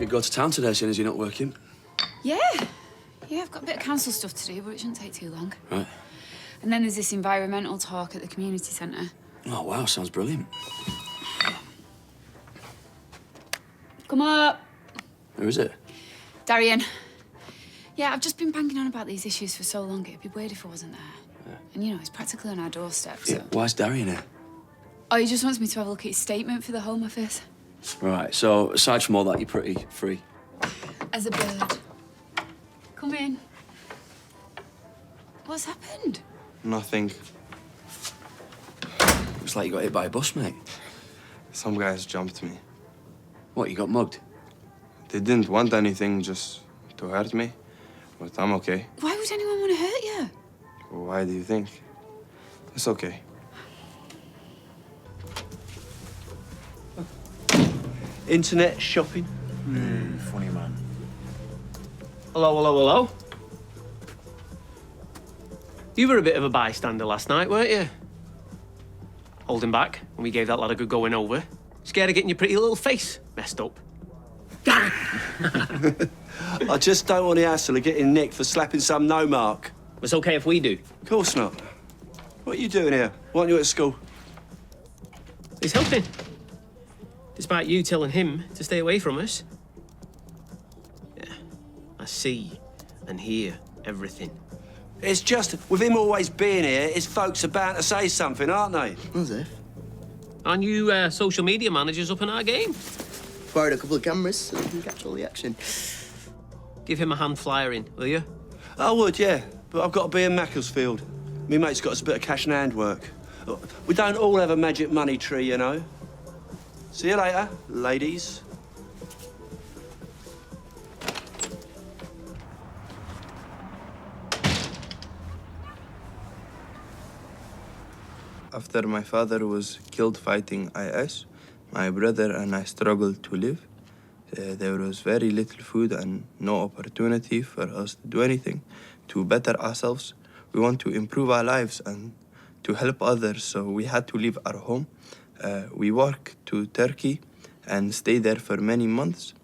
you go to town today, seeing as you're not working? Yeah. Yeah, I've got a bit of council stuff to do, but it shouldn't take too long. Right. And then there's this environmental talk at the community centre. Oh, wow, sounds brilliant. Come up. Who is it? Darian. Yeah, I've just been banging on about these issues for so long, it'd be weird if I wasn't there. Yeah. And, you know, it's practically on our doorstep, so... Yeah, why's Darian here? Oh, he just wants me to have a look at his statement for the Home Office. Right, so aside from all that, you're pretty free? As a bird. Come in. What's happened? Nothing. Looks like you got hit by a bus, mate. Some guys jumped me. What, you got mugged? They didn't want anything, just to hurt me. But I'm okay. Why would anyone want to hurt you? Why do you think? It's okay. Internet shopping. Funny man. Hello, hello, hello. You were a bit of a bystander last night, weren't you? Holding back when we gave that lad a good going over. Scared of getting your pretty little face messed up. I just don't want the hassle of getting nicked for slapping some no-mark. It's okay if we do. Of course not. What are you doing here? Why aren't you at school? He's helping. Despite you telling him to stay away from us. Yeah, I see and hear everything. It's just, with him always being here, his folks are bound to say something, aren't they? As if. Our new social media manager's up in our game. Borrowed a couple of cameras so we can catch all the action. Give him a hand flyer in, will you? I would, yeah, but I've got to be in Macclesfield. Me mate's got us a bit of cash and hand work. We don't all have a magic money tree, you know. See you later, ladies. After my father was killed fighting IS, my brother and I struggled to live. There was very little food and no opportunity for us to do anything to better ourselves. We want to improve our lives and to help others, so we had to leave our home. We walked to Turkey and stayed there for many months.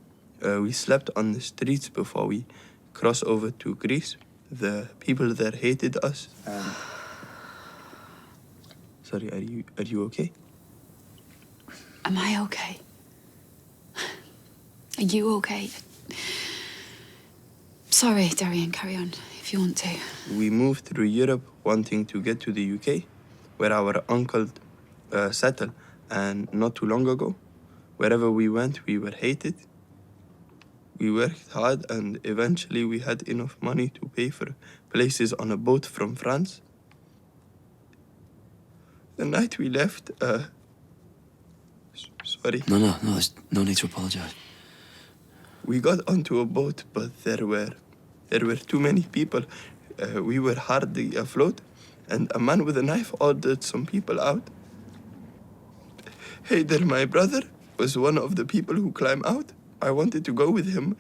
We slept on the streets before we crossed over to Greece. The people there hated us. Sorry, are you okay? Am I okay? Are you okay? Sorry, Darian, carry on if you want to. We moved through Europe wanting to get to the UK, where our uncle settled, and not too long ago, wherever we went, we were hated. We worked hard, and eventually we had enough money to pay for places on a boat from France. The night we left, sorry. No, there's no need to apologise. We got onto a boat, but there were too many people. We were hardly afloat, and a man with a knife ordered some people out. Haider, my brother, was one of the people who climbed out. I wanted to go with him,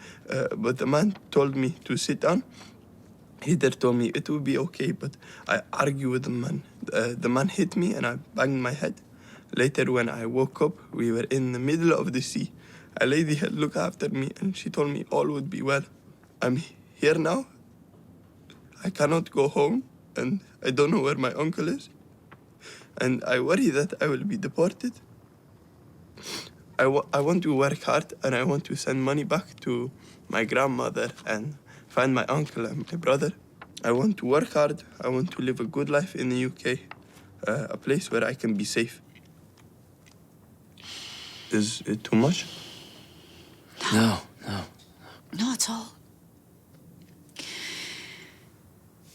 but the man told me to sit down. Haider told me it would be okay, but I argued with the man. The man hit me and I banged my head. Later, when I woke up, we were in the middle of the sea. A lady had looked after me and she told me all would be well. I'm here now. I cannot go home and I don't know where my uncle is. And I worry that I will be deported. I want to work hard and I want to send money back to my grandmother and find my uncle and my brother. I want to work hard. I want to live a good life in the UK, a place where I can be safe. Is it too much? No. Not at all.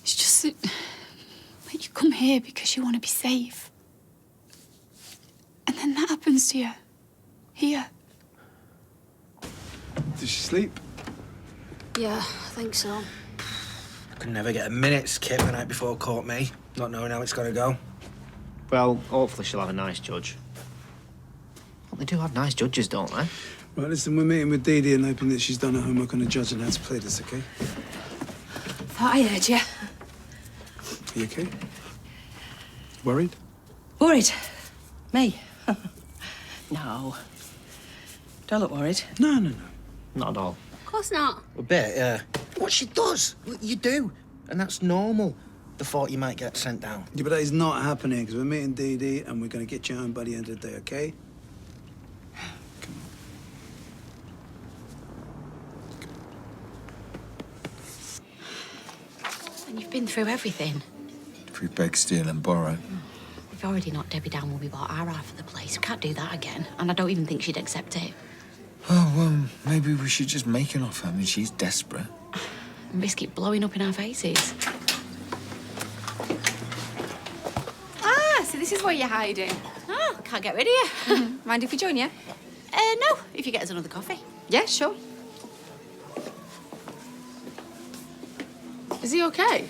It's just that you come here because you want to be safe. And then that happens to you. Here. Did she sleep? Yeah, I think so. I could never get a minute's skip the night before court me, not knowing how it's going to go. Well, hopefully she'll have a nice judge. Well, they do have nice judges, don't they? Right, listen, we're meeting with Dee Dee and hoping that she's done her homework on the judge and how to play this, okay? Thought I heard you. Are you okay? Worried? Worried? Me? No. Don't look worried. No. Not at all. Of course not. A bit, yeah. What she does, what you do. And that's normal. The thought you might get sent down. Yeah, but that is not happening, because we're meeting Dee Dee and we're going to get you home by the end of the day, okay? And you've been through everything. If we beg, steal and borrow. We've already knocked Debbie down when we bought our half of the place. We can't do that again. And I don't even think she'd accept it. Oh, well, maybe we should just make an offer. I mean, she's desperate. And risk it blowing up in our faces. Ah, so this is where you're hiding. Ah, can't get rid of you. Mind if we join you? No, if you get us another coffee. Yeah, sure. Is he okay?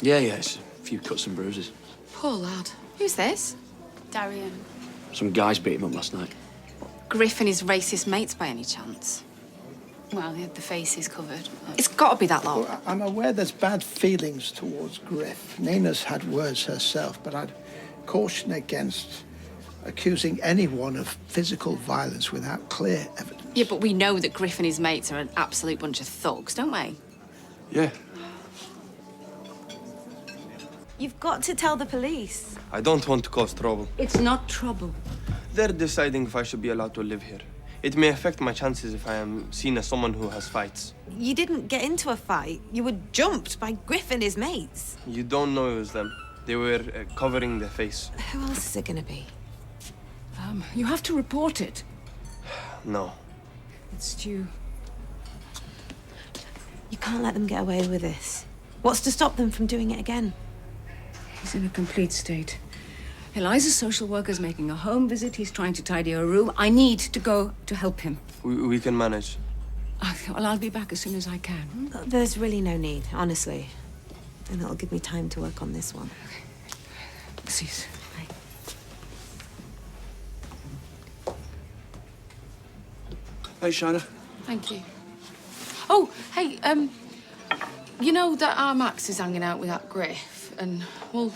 Yeah, it's a few cuts and bruises. Poor lad. Who's this? Darian. Some guys beat him up last night. Griff and his racist mates by any chance? Well, he had the faces covered. It's got to be that lot. Well, I'm aware there's bad feelings towards Griff. Nina's had words herself, but I'd caution against accusing anyone of physical violence without clear evidence. Yeah, but we know that Griff and his mates are an absolute bunch of thugs, don't we? Yeah, You've got to tell the police. I don't want to cause trouble. It's not trouble. They're deciding if I should be allowed to live here. It may affect my chances if I am seen as someone who has fights. You didn't get into a fight. You were jumped by Griff and his mates. You don't know it was them. They were covering their face. Who else is it gonna be? You have to report it. No. It's Stu. You can't let them get away with this. What's to stop them from doing it again? He's in a complete state. Eliza's social worker's making a home visit. He's trying to tidy her room. I need to go to help him. We can manage. Well, I'll be back as soon as I can. There's really no need, honestly. And it'll give me time to work on this one. Cease. Hey, Shana. Thank you. Oh, hey, you know that our Max is hanging out with that Griff, and, well,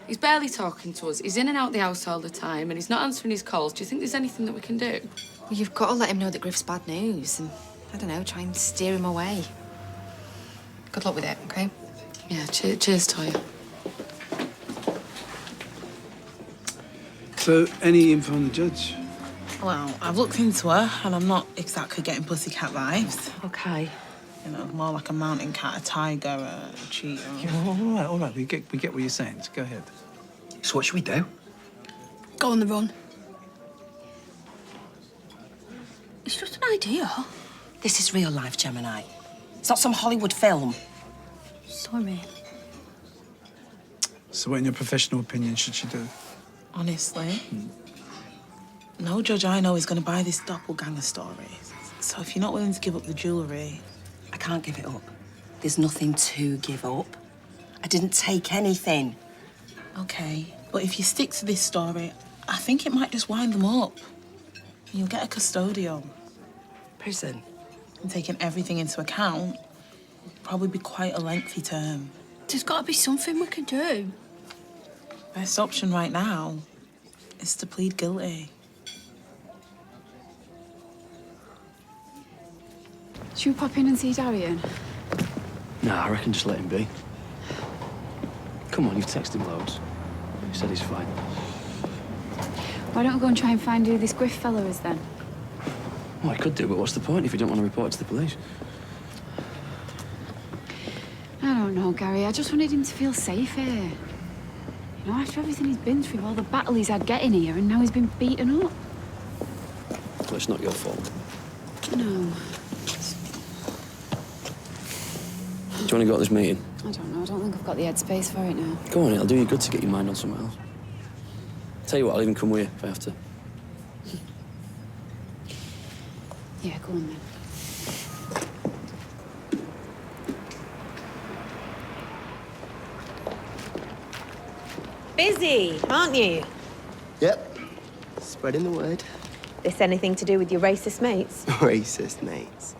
he's barely talking to us. He's in and out the house all the time, and he's not answering his calls. Do you think there's anything that we can do? Well, you've got to let him know that Griff's bad news, and, I don't know, try and steer him away. Good luck with it, OK? Yeah, cheers, Toya. So, any info on the judge? Well, I've looked into her, and I'm not exactly getting pussycat vibes. OK. You know, more like a mountain cat, a tiger, a cheetah. Yeah, all right. We get what you're saying. So go ahead. So what should we do? Go on the run. It's just an idea. This is real life, Gemini. It's not some Hollywood film. Sorry. So what, in your professional opinion, should she do? Honestly, no judge I know is going to buy this doppelganger story. So if you're not willing to give up the jewellery... I can't give it up. There's nothing to give up. I didn't take anything. OK, but if you stick to this story, I think it might just wind them up. You'll get a custodial. Prison? And taking everything into account, it'll probably be quite a lengthy term. There's got to be something we can do. Best option right now is to plead guilty. Should we pop in and see Darian? Nah, I reckon just let him be. Come on, you've texted him loads. He said he's fine. Why don't we go and try and find who this Griff fellow is, then? Well, he could do, but what's the point if you don't want to report it to the police? I don't know, Gary. I just wanted him to feel safe here. You know, after everything he's been through, all the battle he's had getting here, and now he's been beaten up. Well, it's not your fault. No. Do you want to go to this meeting? I don't know. I don't think I've got the headspace for it now. Go on, it'll do you good to get your mind on something else. Tell you what, I'll even come with you if I have to. Yeah, go on then. Busy, aren't you? Yep. Spreading the word. This anything to do with your racist mates? Racist mates.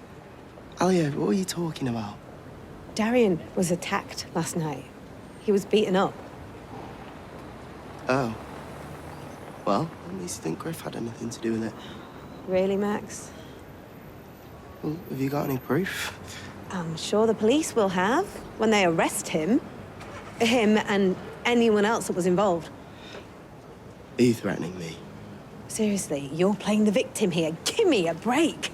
Alia, what were you talking about? Darian was attacked last night. He was beaten up. Oh. Well, at least you think Griff had anything to do with it. Really, Max? Well, have you got any proof? I'm sure the police will have when they arrest him. Him and anyone else that was involved. Are you threatening me? Seriously, you're playing the victim here. Give me a break.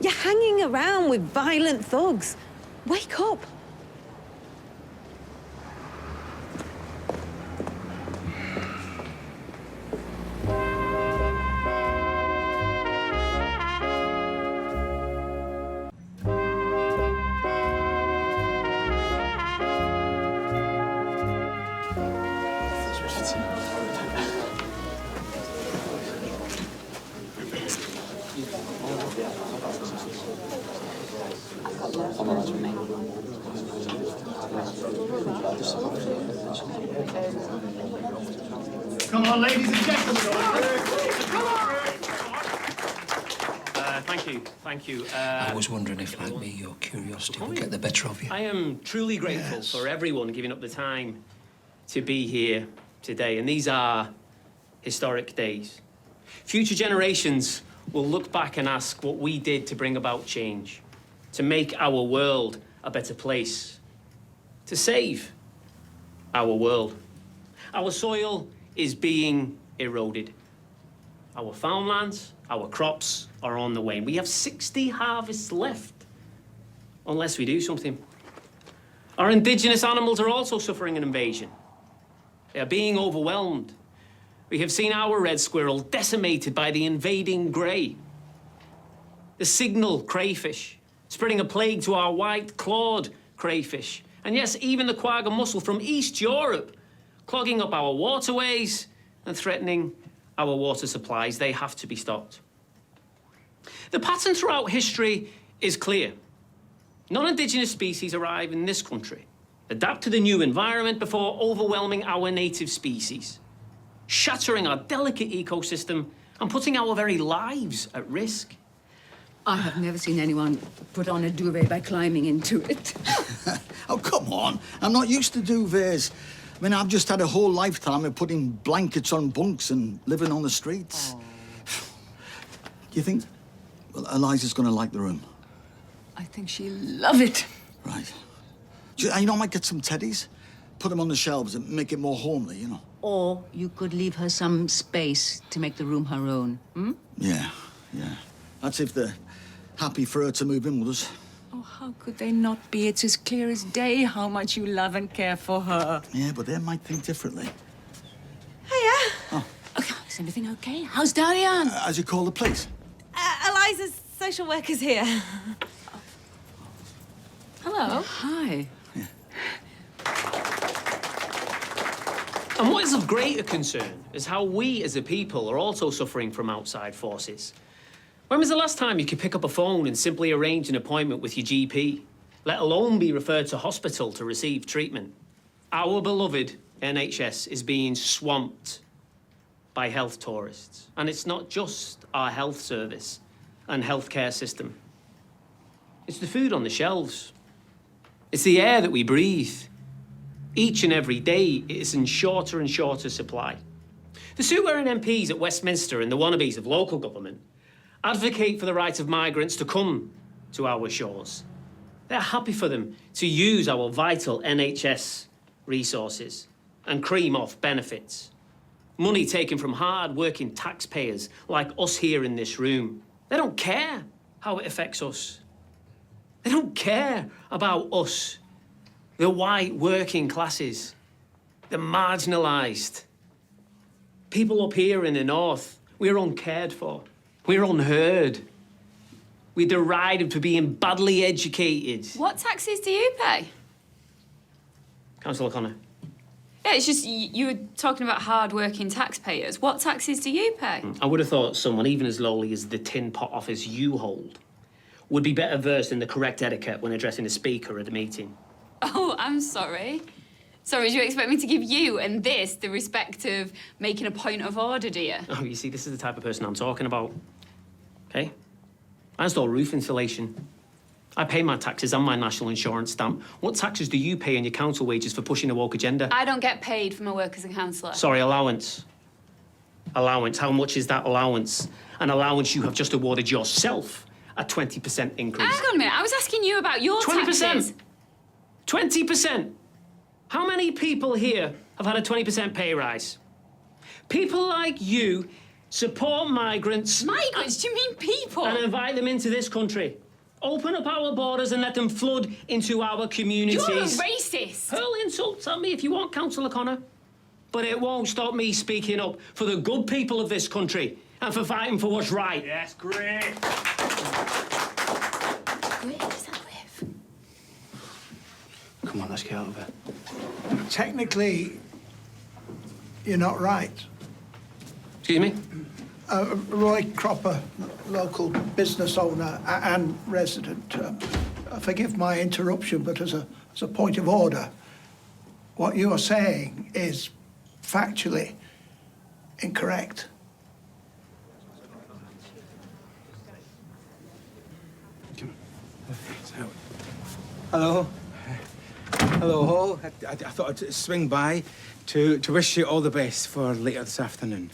You're hanging around with violent thugs. Wake up. Come on, ladies and gentlemen. Thank you. I was wondering if, like me, your curiosity would get the better of you. I am truly grateful for everyone giving up the time to be here today, and these are historic days. Future generations will look back and ask what we did to bring about change, to make our world a better place, to save our world. Our soil is being eroded. Our farmlands, our crops are on the wane. We have 60 harvests left, unless we do something. Our indigenous animals are also suffering an invasion. They are being overwhelmed. We have seen our red squirrel decimated by the invading grey. The signal crayfish, spreading a plague to our white-clawed crayfish. And yes, even the quagga mussel from East Europe, clogging up our waterways and threatening our water supplies. They have to be stopped. The pattern throughout history is clear. Non-Indigenous species arrive in this country, adapt to the new environment before overwhelming our native species, shattering our delicate ecosystem and putting our very lives at risk. I have never seen anyone put on a duvet by climbing into it. Oh, come on. I'm not used to duvets. I mean, I've just had a whole lifetime of putting blankets on bunks and living on the streets. Do you think Eliza's going to like the room? I think she'll love it. Right. I might get some teddies, put them on the shelves and make it more homely, you know. Or you could leave her some space to make the room her own, hmm? Yeah. That's if they're happy for her to move in with us. Oh, how could they not be? It's as clear as day how much you love and care for her. Yeah, but they might think differently. Hiya. Oh. Okay, is everything okay? How's Darian? As you call the police? Eliza's social worker's here. Hello. Hi. And what is of greater concern is how we as a people are also suffering from outside forces. When was the last time you could pick up a phone and simply arrange an appointment with your GP, let alone be referred to hospital to receive treatment? Our beloved NHS is being swamped by health tourists. And it's not just our health service and healthcare system. It's the food on the shelves. It's the air that we breathe. Each and every day, it is in shorter and shorter supply. The suit-wearing MPs at Westminster and the wannabes of local government advocate for the right of migrants to come to our shores. They're happy for them to use our vital NHS resources and cream off benefits. Money taken from hard-working taxpayers like us here in this room. They don't care how it affects us. They don't care about us, the white working classes, the marginalised. People up here in the north, we're uncared for. We're unheard. We're derided for being badly educated. What taxes do you pay? Councillor O'Connor. Yeah, it's just you were talking about hard-working taxpayers. What taxes do you pay? I would have thought someone even as lowly as the tin pot office you hold would be better versed in the correct etiquette when addressing a speaker at a meeting. Oh, I'm sorry. Sorry, do you expect me to give you and this the respect of making a point of order, do you? Oh, you see, this is the type of person I'm talking about. Okay? I install roof insulation. I pay my taxes and my national insurance stamp. What taxes do you pay on your council wages for pushing a woke agenda? I don't get paid for my work as a councillor. Sorry, allowance. Allowance. How much is that allowance? An allowance you have just awarded yourself a 20% increase. Hang on a minute, I was asking you about your 20%. taxes. 20%. How many people here have had a 20% pay rise? People like you support migrants. Migrants? Do you mean people? And invite them into this country. Open up our borders and let them flood into our communities. You're a racist. Hurl insults at me if you want, Councillor Connor. But it won't stop me speaking up for the good people of this country and for fighting for what's right. Yes, great. Where is that Griff? Come on, let's get out of here. Technically, you're not right. Excuse me? Roy Cropper, local business owner and resident. Forgive my interruption, but as a point of order, what you are saying is factually incorrect. Hello. Hello, all. I thought I'd swing by to wish you all the best for later this afternoon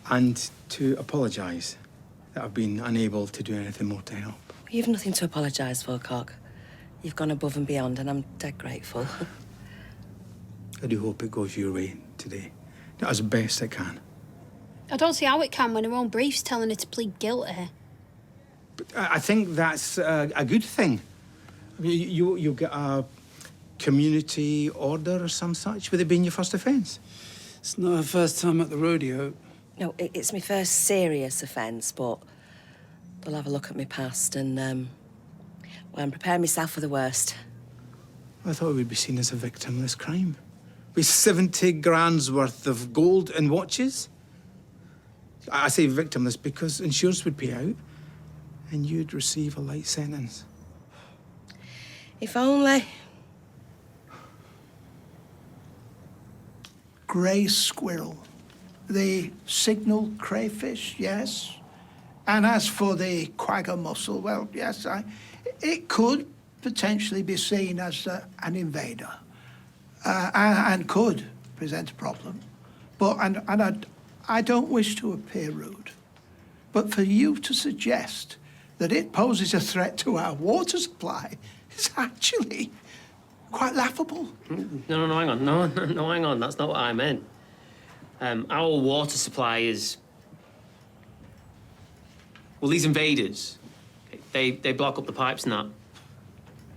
and to apologise that I've been unable to do anything more to help. You've nothing to apologise for, Cock. You've gone above and beyond, and I'm dead grateful. I do hope it goes your way today, as best it can. I don't see how it can when her own brief's telling her to plead guilty. But I think that's a good thing. I mean, you'll get a community order or some such, with it being your first offence. It's not her first time at the rodeo. No, it's my first serious offence, but they'll have a look at my past and, well, I'm preparing myself for the worst. I thought we'd be seen as a victimless crime. With 70 grand's worth of gold and watches. I say victimless because insurance would pay out and you'd receive a light sentence. If only. Grey squirrel. The signal crayfish, yes. And as for the quagga mussel, well, yes, it could potentially be seen as an invader and could present a problem. But I don't wish to appear rude, but for you to suggest that it poses a threat to our water supply is actually quite laughable. No, hang on. No, hang on. That's not what I meant. Our water supply is... Well, these invaders, they block up the pipes and that.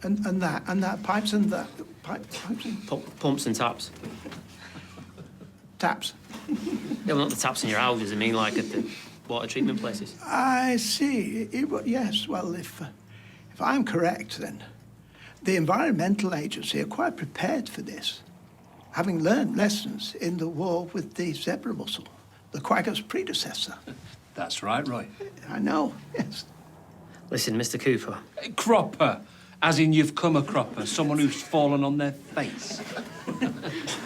And that, pipes and that, pipes and... Pumps and taps. Taps? Yeah, well, not the taps in your houses, I mean, like at the water treatment places. I see. Yes, well, if I'm correct, then the Environmental Agency are quite prepared for this, having learned lessons in the war with the zebra mussel, the quagga's predecessor. That's right, Roy. I know, yes. Listen, Mr. Cooper. Cropper, as in you've come a cropper, someone who's fallen on their face.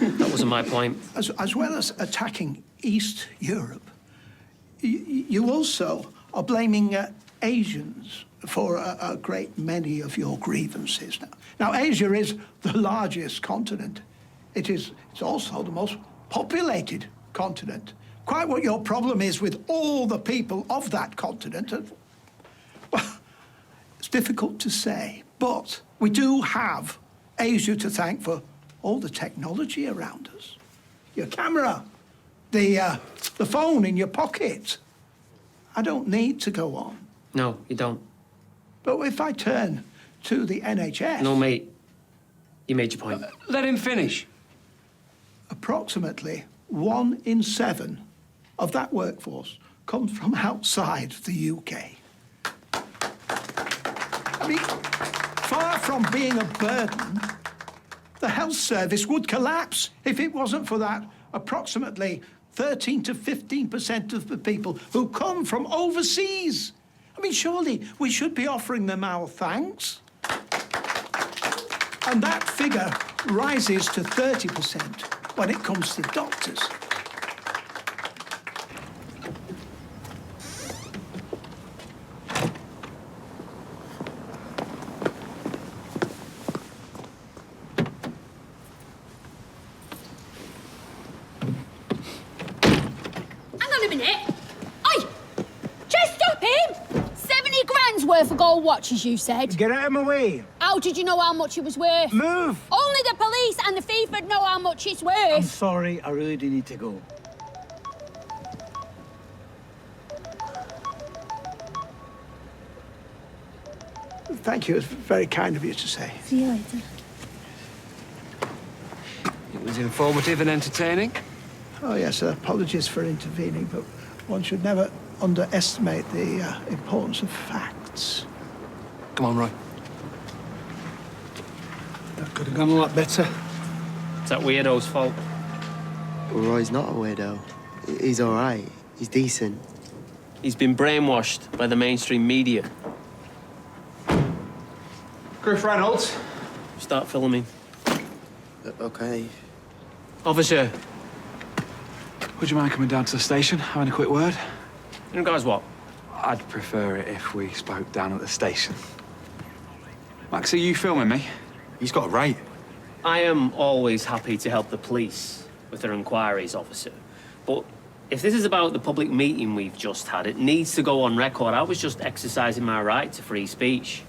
That wasn't my point. As well as attacking East Europe, you also are blaming Asians for a great many of your grievances. Now, Asia is the largest continent. It's also the most populated continent. Quite what your problem is with all the people of that continent, well, it's difficult to say. But we do have Asia to thank for all the technology around us. Your camera, the phone in your pocket. I don't need to go on. No, you don't. But if I turn to the NHS... No, mate. You made your point. Let him finish. Approximately 1 in 7 of that workforce comes from outside the UK. I mean, far from being a burden, the health service would collapse if it wasn't for that approximately 13 to 15% of the people who come from overseas. I mean, surely we should be offering them our thanks. And that figure rises to 30% when it comes to doctors. worth of gold watches, you said? Get out of my way. How did you know how much it was worth? Move! Only the police and the thief would know how much it's worth. I'm sorry, I really do need to go. Thank you. It's very kind of you to say. See you later. It was informative and entertaining. Oh, yes, apologies for intervening, but one should never underestimate the importance of facts. Come on, Roy. That could have gone a lot better. It's that weirdo's fault. Well, Roy's not a weirdo. He's all right. He's decent. He's been brainwashed by the mainstream media. Griff Reynolds. Start filming. Okay. Officer. Would you mind coming down to the station, having a quick word? You guys what? I'd prefer it if we spoke down at the station. Max, are you filming me? He's got a right. I am always happy to help the police with their inquiries, officer. But if this is about the public meeting we've just had, it needs to go on record. I was just exercising my right to free speech.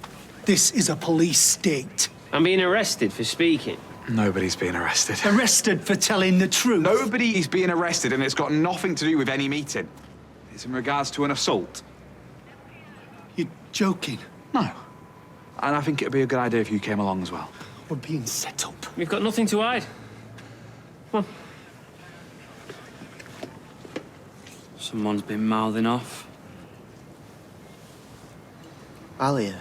This is a police state. I'm being arrested for speaking. Nobody's being arrested. Arrested for telling the truth. Nobody is being arrested, and it's got nothing to do with any meeting. It's in regards to an assault. You're joking. No. And I think it'd be a good idea if you came along as well. We're being set up. We've got nothing to hide. Come on. Someone's been mouthing off. Alia.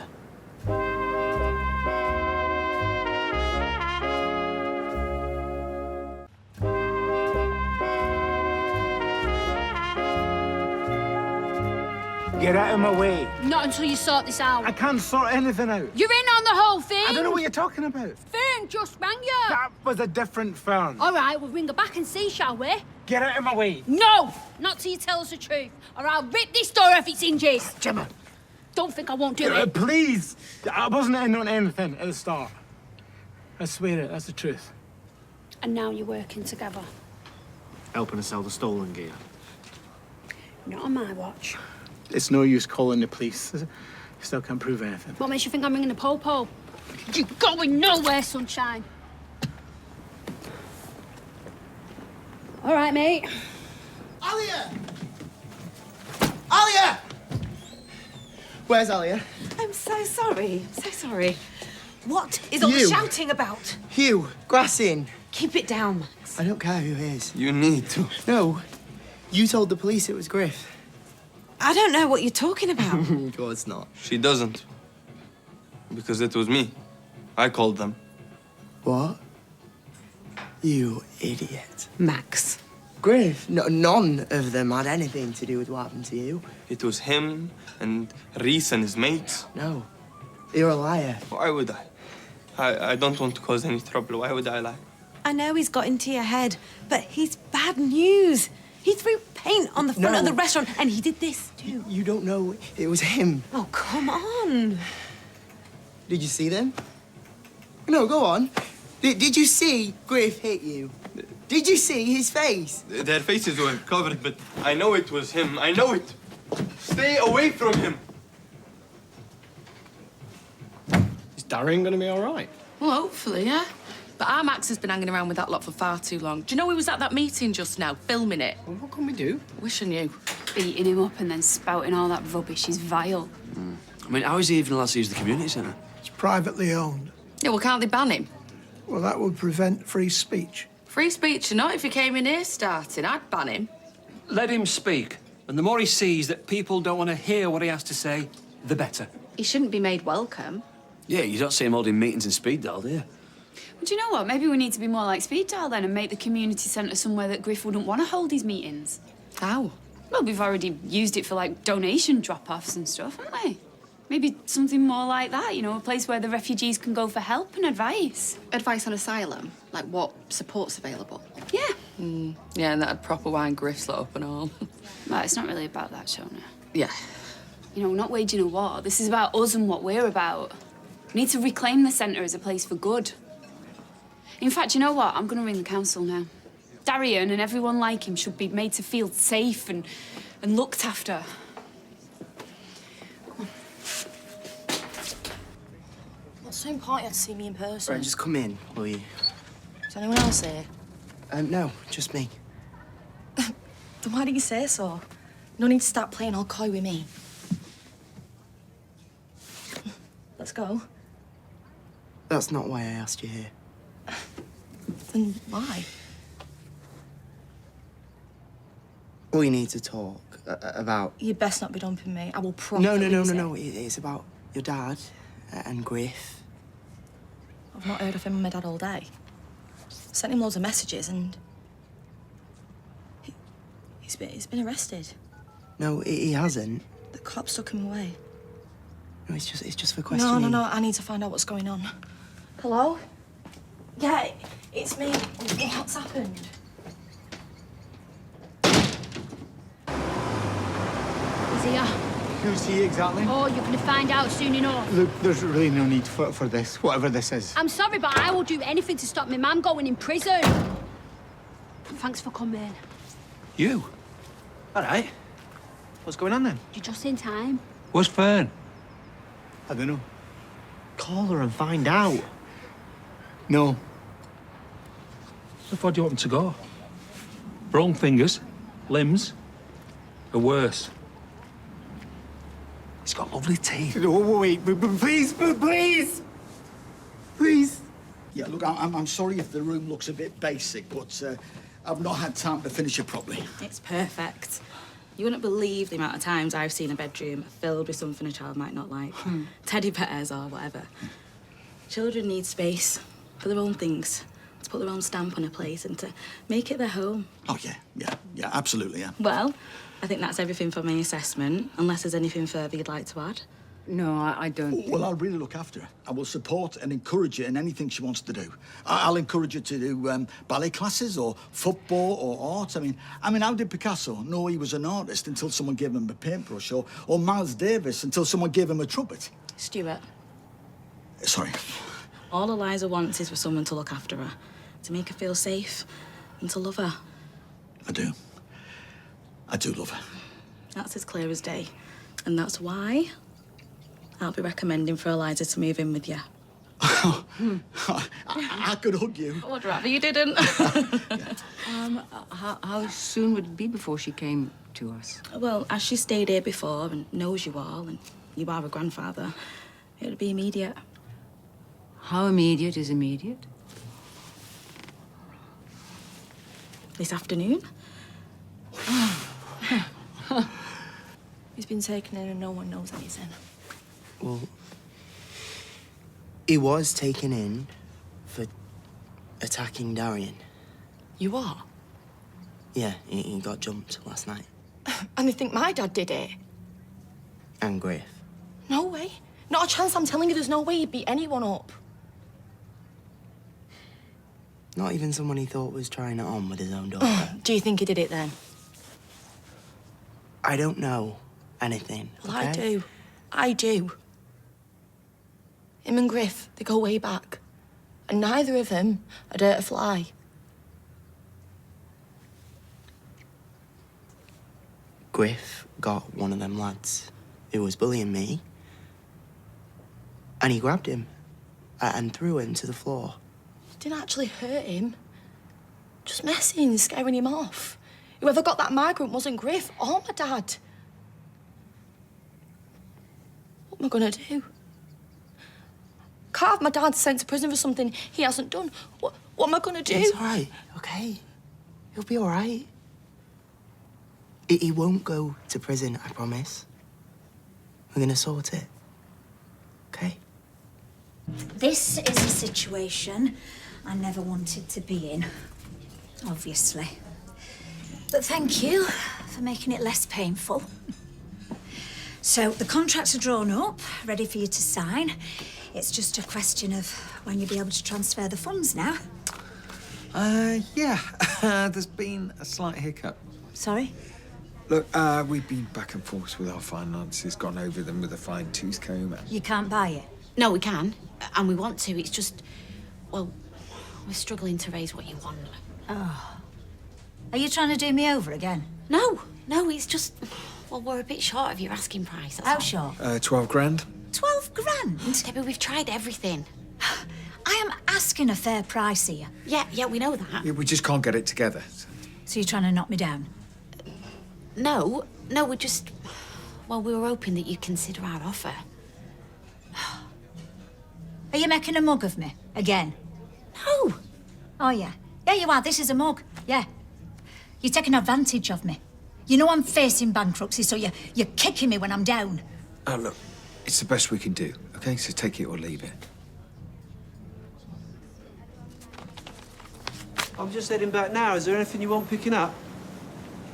Get out of my way. Not until you sort this out. I can't sort anything out. You're in on the whole thing. I don't know what you're talking about. Fern just rang you. That was a different Fern. All right, we'll ring her back and see, shall we? Get out of my way. No! Not till you tell us the truth, or I'll rip this door off its hinges. Gemma. Don't think I won't do it. Please. I wasn't in on anything at the start. I swear it, that's the truth. And now you're working together. Helping us sell the stolen gear. Not on my watch. It's no use calling the police. You still can't prove anything. What makes you think I'm ringing the po-po? You're going nowhere, sunshine. All right, mate. Alia! Alia! Where's Alia? I'm so sorry. I'm so sorry. What is all the shouting about? Hugh, Grassin. Keep it down, Max. I don't care who it is. You need to. No. You told the police it was Griff. I don't know what you're talking about. Of course not. She doesn't. Because it was me. I called them. What? You idiot. Max. Griff, none of them had anything to do with what happened to you. It was him and Reese and his mates. No. You're a liar. Why would I? I don't want to cause any trouble. Why would I lie? I know he's got into your head, but he's bad news. He threw paint on the front of the restaurant, and he did this, too. You don't know it was him. Oh, come on. Did you see them? No, go on. Did you see Griff hit you? Did you see his face? Their faces were covered, but I know it was him. I know it. Stay away from him. Is Darian going to be all right? Well, hopefully, yeah. But our Max has been hanging around with that lot for far too long. Do you know he was at that meeting just now, filming it? Well, what can we do? Wish I knew. Beating him up and then spouting all that rubbish is vile. I mean, how is he even allowed to use the community centre? It's privately owned. Yeah, well, can't they ban him? Well, that would prevent free speech. Free speech or not, if he came in here starting, I'd ban him. Let him speak. And the more he sees that people don't want to hear what he has to say, the better. He shouldn't be made welcome. Yeah, you don't see him holding meetings in Speed Dial, do you? Well, do you know what? Maybe we need to be more like Speed Dial then and make the community centre somewhere that Griff wouldn't want to hold his meetings. How? Well, we've already used it for, like, donation drop-offs and stuff, haven't we? Maybe something more like that, you know, a place where the refugees can go for help and advice. Advice on asylum? Like what support's available? Yeah. Yeah, and that'd proper wind Griff's lot up and all. Well, it's not really about that, Shona. Yeah. You know, we're not waging a war. This is about us and what we're about. We need to reclaim the centre as a place for good. In fact, you know what? I'm going to ring the council now. Darian and everyone like him should be made to feel safe and looked after. so important you had to see me in person. Right, just come in, will you? Is anyone else here? No, just me. Then why didn't you say so? No need to start playing all coy with me. Let's go. That's not why I asked you here. Then why? We need to talk about... You best not be dumping me. I will promise. No. It's about your dad and Griff. I've not heard of him and my dad all day. Sent him loads of messages and... He's been arrested. No, he hasn't. The cops took him away. No, it's just for questioning. No. I need to find out what's going on. Hello? Yeah, it's me. What's happened? Is he? Who's he exactly? Oh, you're going to find out soon enough. Look, there's really no need for this, whatever this is. I'm sorry, but I will do anything to stop my mum going in prison. Thanks for coming. You? All right. What's going on then? You're just in time. Where's Fern? I don't know. Call her and find out. No. So far do you want him to go? Wrong fingers, limbs, or worse? He's got lovely teeth. Wait, please. Yeah, look, I'm sorry if the room looks a bit basic, but I've not had time to finish it properly. It's perfect. You wouldn't believe the amount of times I've seen a bedroom filled with something a child might not like. Teddy bears or whatever. Children need space for their own things, to put their own stamp on a place and to make it their home. Oh, yeah, absolutely, yeah. Well, I think that's everything for my assessment, unless there's anything further you'd like to add. No, I don't. Well, I'll really look after her. I will support and encourage her in anything she wants to do. I'll encourage her to do ballet classes or football or art. I mean, how did Picasso know he was an artist until someone gave him a paintbrush, or Miles Davis until someone gave him a trumpet? Stuart. Sorry. All Eliza wants is for someone to look after her, to make her feel safe and to love her. I do. I do love her. That's as clear as day. And that's why I'll be recommending for Eliza to move in with you. I could hug you. I would rather you didn't. How soon would it be before she came to us? Well, as she stayed here before and knows you all, and you are a grandfather, it would be immediate. How immediate is immediate? This afternoon. He's been taken in and no one knows that he's in. Well, he was taken in for attacking Darian. You are? Yeah, he got jumped last night. And they think my dad did it? And Griff. No way. Not a chance. I'm telling you, there's no way he'd beat anyone up. Not even someone he thought was trying it on with his own daughter. Do you think he did it then? I don't know anything. Well, okay? I do. I do. Him and Griff, they go way back. And neither of them had hurt a fly. Griff got one of them lads who was bullying me, and he grabbed him and threw him to the floor. Didn't actually hurt him. Just messing, scaring him off. Whoever got that migrant wasn't Griff or my dad. What am I gonna do? Can't have my dad sent to prison for something he hasn't done. What am I gonna do? It's all right, okay? He'll be all right. He won't go to prison, I promise. We're gonna sort it, okay? This is a situation I never wanted to be in, obviously. But thank you for making it less painful. So the contracts are drawn up, ready for you to sign. It's just a question of when you'll be able to transfer the funds now. Yeah. There's been a slight hiccup. Sorry? Look, we've been back and forth with our finances, gone over them with a fine-tooth comb. You can't buy it? No, we can. And we want to. It's just, well, we're struggling to raise what you want. Oh. Are you trying to do me over again? No, it's just, well, we're a bit short of your asking price. How short? 12 grand. 12 grand? Debbie, we've tried everything. I am asking a fair price here. Yeah, we know that. Yeah, we just can't get it together. So you're trying to knock me down? No, we're just... Well, we were hoping that you'd consider our offer. Are you making a mug of me? Again? No. Oh, yeah. Yeah, you are. This is a mug. Yeah. You're taking advantage of me. You know I'm facing bankruptcy, so you're kicking me when I'm down. Oh, look, it's the best we can do, OK? So take it or leave it. I'm just heading back now. Is there anything you want picking up?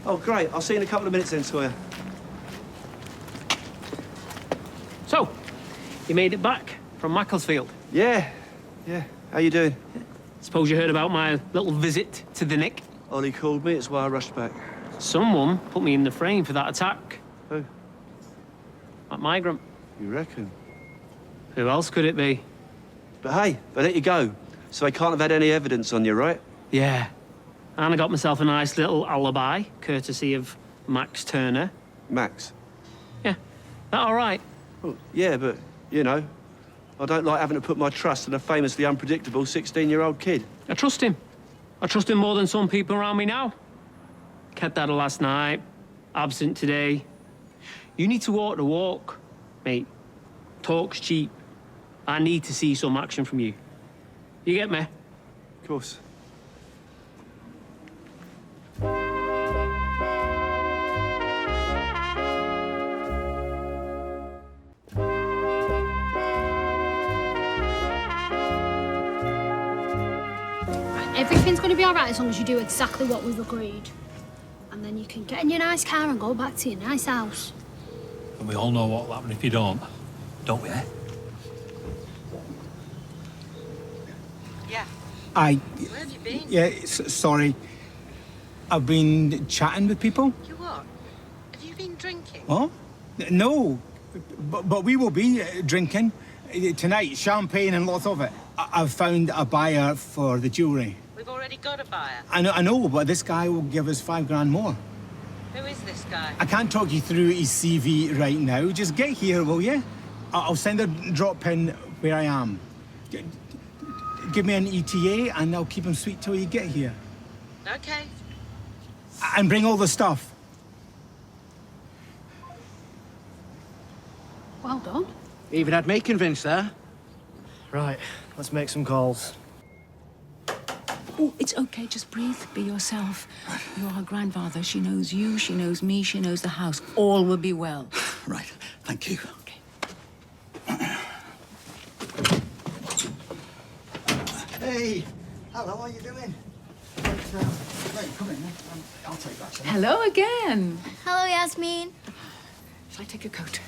Oh, great. I'll see you in a couple of minutes then, Sawyer. So, you made it back from Macclesfield? Yeah. How you doing? Suppose you heard about my little visit to the Nick? Ollie called me. It's why I rushed back. Someone put me in the frame for that attack. Who? That migrant. You reckon? Who else could it be? But hey, they let you go, so they can't have had any evidence on you, right? Yeah. And I got myself a nice little alibi, courtesy of Max Turner. Max? Yeah. That all right? Well, yeah, but, you know, I don't like having to put my trust in a famously unpredictable 16-year-old kid. I trust him. I trust him more than some people around me now. Kept out of last night, absent today. You need to walk the walk, mate. Talk's cheap. I need to see some action from you. You get me? Of course. Everything's going to be all right as long as you do exactly what we've agreed. And then you can get in your nice car and go back to your nice house. And we all know what'll happen if you don't we, eh? Where have you been? Yeah, sorry. I've been chatting with people. You what? Have you been drinking? What? No, but we will be drinking tonight. Champagne and lots of it. I've found a buyer for the jewellery. We've already got a buyer. I know, but this guy will give us $5 more. Who is this guy? I can't talk you through his CV right now. Just get here, will you? I'll send a drop pin where I am. Give me an ETA and I'll keep him sweet till you get here. Okay. And bring all the stuff. Well done. Even had me convinced there. Right, let's make some calls. Oh, it's okay. Just breathe. Be yourself. You're her grandfather. She knows you. She knows me. She knows the house. All will be well. Right. Thank you. Hey. Hello, how are you doing? Right, come in. I'll take that. shall I? Hello again. Hello, Yasmin. Shall I take your coat?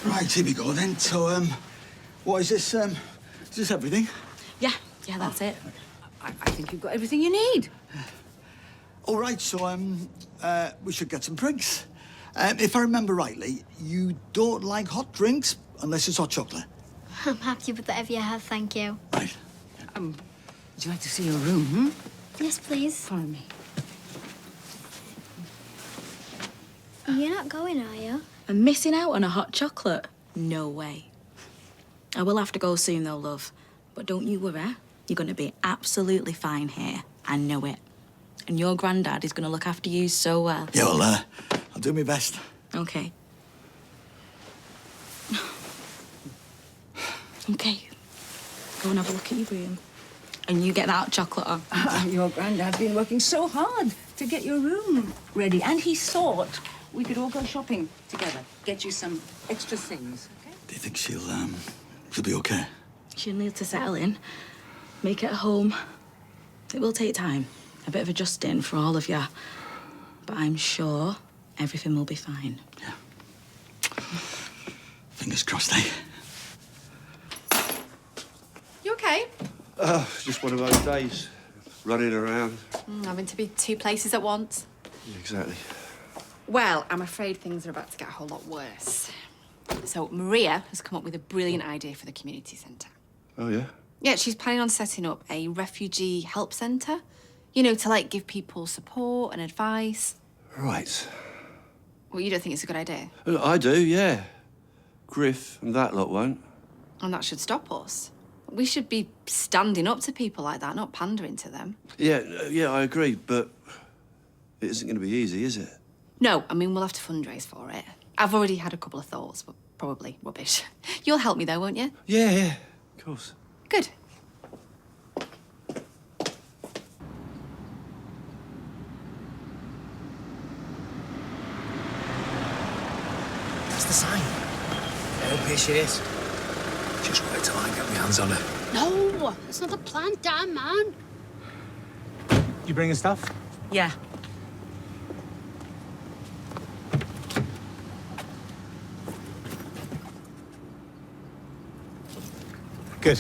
Right, here we go then. So, what is this? Is this everything? Yeah, that's it. I think you've got everything you need. All right, so, we should get some drinks. If I remember rightly, you don't like hot drinks unless it's hot chocolate. I'm happy with whatever you have, thank you. Right. Would you like to see your room? Yes, please. Follow me. You're not going, are you? I'm missing out on a hot chocolate? No way. I will have to go soon, though, love. But don't you worry. You're going to be absolutely fine here. I know it. And your granddad is going to look after you so well. Yeah, well, I'll do my best. Okay. Okay. Go and have a look at your room. And you get that hot chocolate on. Your granddad's been working so hard to get your room ready. And he thought we could all go shopping together. Get you some extra things, okay? Do you think she'll be okay? She'll need to settle in. Make it a home. It will take time. A bit of adjusting for all of you. But I'm sure everything will be fine. Fingers crossed, eh? You okay? Just one of those days. Running around. Having to be two places at once. Yeah, exactly. Well, I'm afraid things are about to get a whole lot worse. So Maria has come up with a brilliant idea for the community centre. Oh, yeah? Yeah, she's planning on setting up a refugee help centre. You know, to, like, give people support and advice. Right. Well, you don't think it's a good idea? I do, yeah. Griff and that lot won't. And that should stop us. We should be standing up to people like that, not pandering to them. Yeah, I agree, but it isn't going to be easy, is it? No, I mean, we'll have to fundraise for it. I've already had a couple of thoughts, but probably rubbish. You'll help me, though, won't you? Yeah, of course. Good. That's the sign. I hope here she is. Just wait till I get my hands on her. No, that's not the plan, damn man. You bringing stuff? Yeah. Good.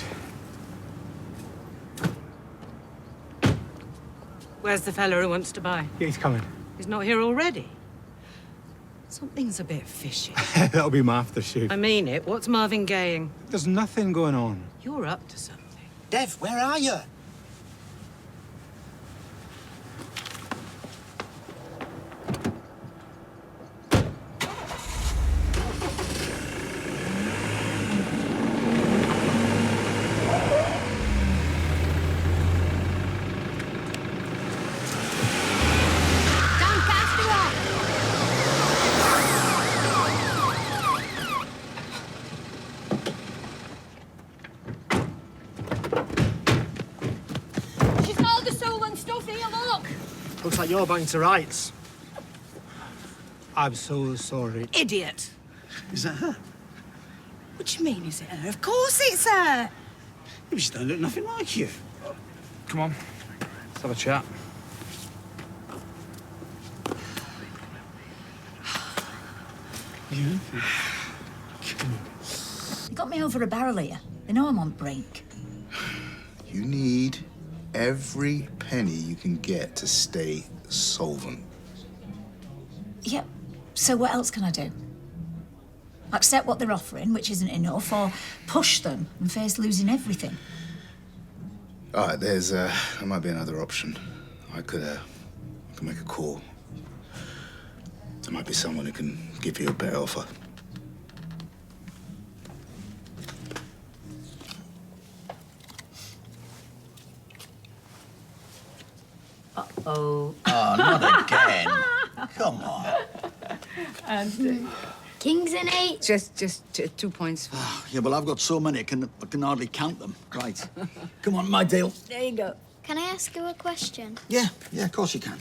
Where's the fella who wants to buy? Yeah, he's coming. He's not here already? Something's a bit fishy. That'll be my aftershave. I mean it. What's Marvin gaying? There's nothing going on. You're up to something. Dev, where are you? She's got all the soul and stuff here, look. Looks like you're banging to rights. I'm so sorry. Idiot. Is that her? What do you mean, is it her? Of course it's her. Yeah, she don't look nothing like you. Come on, let's have a chat. You? You got me over a barrel here. They know I'm on brink. You need every penny you can get to stay solvent. Yep. So what else can I do? Accept what they're offering, which isn't enough, or push them and face losing everything? All right, there might be another option. I could make a call. There might be someone who can give you a better offer. Uh-oh. Oh, not again. Come on. And kings and eight. Just 2 points. Yeah, well, I've got so many, I can hardly count them. Right. Come on, my deal. There you go. Can I ask you a question? Yeah, of course you can.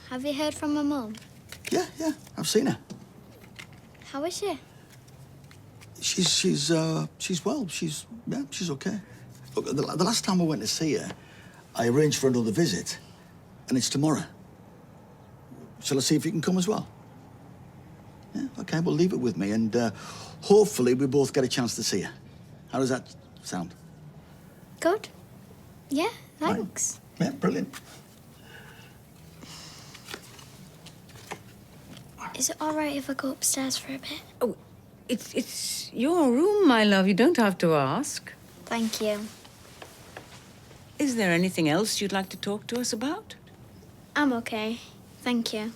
Have you heard from my mum? Yeah, I've seen her. How is she? She's well. She's okay. Look, the last time I went to see her, I arranged for another visit, and it's tomorrow. Shall I see if you can come as well? Yeah, okay, well, leave it with me, and hopefully we both get a chance to see her. How does that sound? Good. Yeah, thanks. Right. Yeah, brilliant. Is it all right if I go upstairs for a bit? Oh, it's your room, my love. You don't have to ask. Thank you. Is there anything else you'd like to talk to us about? I'm okay. Thank you.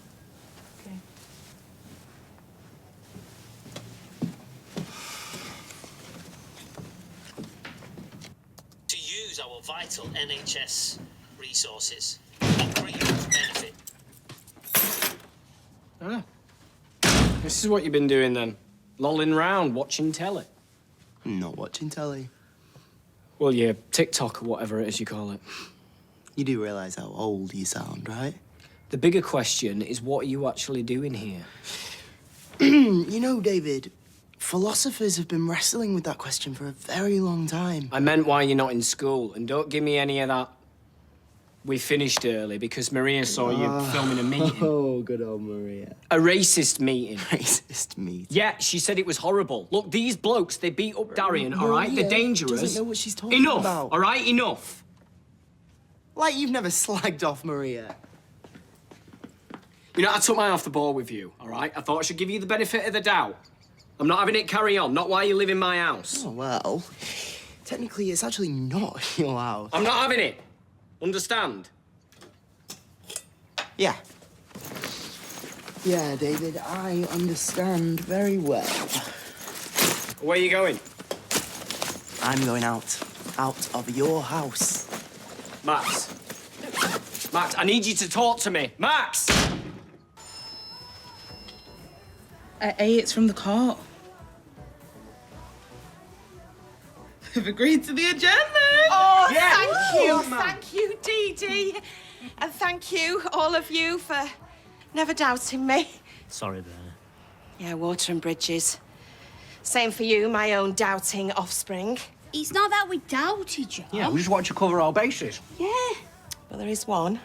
To use our vital NHS resources. What for your benefit? Ah. This is what you've been doing then? Lolling round, watching telly? I'm not watching telly. Well, yeah, TikTok or whatever it is you call it. You do realise how old you sound, right? The bigger question is, what are you actually doing here? You know, David, philosophers have been wrestling with that question for a very long time. I meant why you're not in school, and don't give me any of that. We finished early because Maria saw you filming a meeting. Oh, good old Maria. A racist meeting. Racist meeting? Yeah, she said it was horrible. Look, these blokes, they beat up Darian, all right? They're dangerous. Doesn't know what she's talking Enough, about. all right? Enough. Like you've never slagged off Maria. You know, I took my eye off the ball with you, all right? I thought I should give you the benefit of the doubt. I'm not having it carry on, not while you live in my house. Oh, well, technically it's actually not your house. I'm not having it. Understand? Yeah. Yeah, David, I understand very well. Where are you going? I'm going out of your house. Max. Max, I need you to talk to me. Max! It's from the court. They've agreed to the adjournment. Oh, Yeah. thank you, Dee Dee. And thank you, all of you, for never doubting me. Sorry there. Yeah, water and bridges. Same for you, my own doubting offspring. It's not that we doubted you. Yeah, we just want to cover our bases. Yeah. But there is one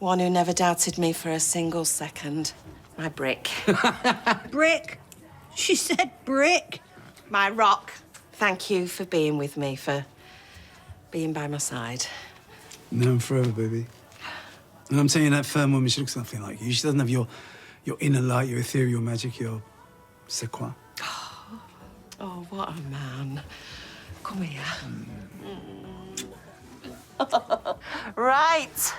who never doubted me for a single second. My brick. Brick. She said brick. My rock. Thank you for being with me, for being by my side. Now and forever, baby. And I'm telling you, that firm woman, she looks nothing like you. She doesn't have your inner light, your ethereal magic, your c'est quoi. Oh, what a man. Come here. Right.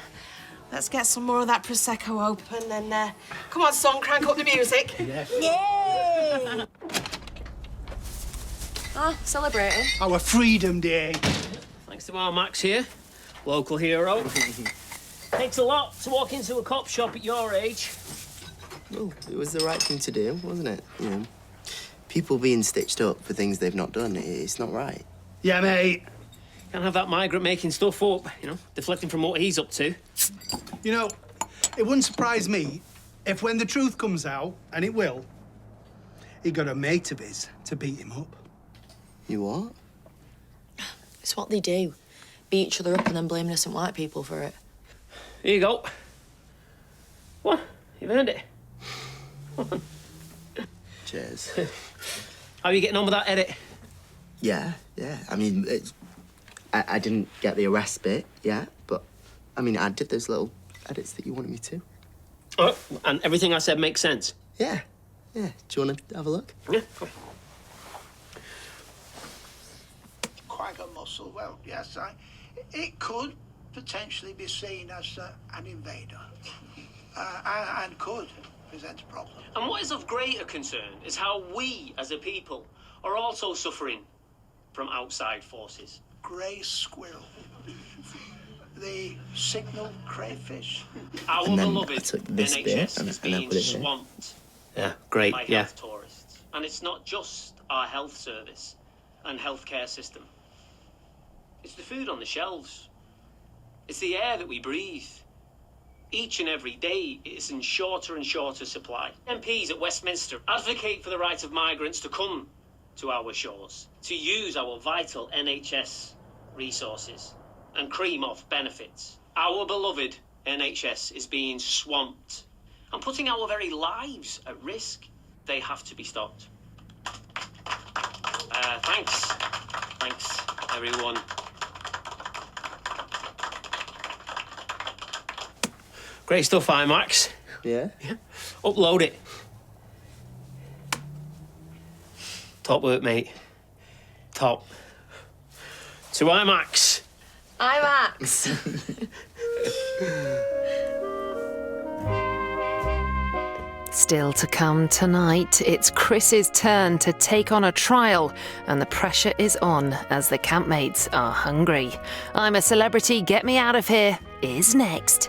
Let's get some more of that Prosecco open and, come on, son, crank up the music. Yes. Yay! Celebrating. Our Freedom Day. Thanks to our Max here, local hero. Takes a lot to walk into a cop shop at your age. Well, it was the right thing to do, wasn't it? You know, people being stitched up for things they've not done, it's not right. Yeah, mate. Can't have that migrant making stuff up, you know, deflecting from what he's up to. You know, it wouldn't surprise me if when the truth comes out, and it will, he got a mate of his to beat him up. You what? It's what they do. Beat each other up and then blame innocent white people for it. Here you go. What? You've earned it. Cheers. How are you getting on with that edit? Yeah. I mean, I didn't get the arrest bit yet, but I mean, I did those little edits that you wanted me to. Oh, and everything I said makes sense? Yeah. Do you want to have a look? Yeah. Quagga muscle, well, yes, it could potentially be seen as an invader and could present a problem. And what is of greater concern is how we, as a people, are also suffering from outside forces. Grey squirrel, the signal crayfish. Our And then beloved I took this NHS bit is and I being put it here. swamped Yeah, great, by health tourists. And it's not just our health service and healthcare system. It's the food on the shelves. It's the air that we breathe. Each and every day, it is in shorter and shorter supply. MPs at Westminster advocate for the right of migrants to come to our shores, to use our vital NHS resources and cream off benefits. Our beloved NHS is being swamped and putting our very lives at risk. They have to be stopped. Thanks, everyone. Great stuff, IMAX. Yeah? Upload it. Top work, mate. Top. To IMAX. IMAX. Still to come tonight, it's Chris's turn to take on a trial, and the pressure is on as the campmates are hungry. I'm a Celebrity, Get Me Out of Here is next.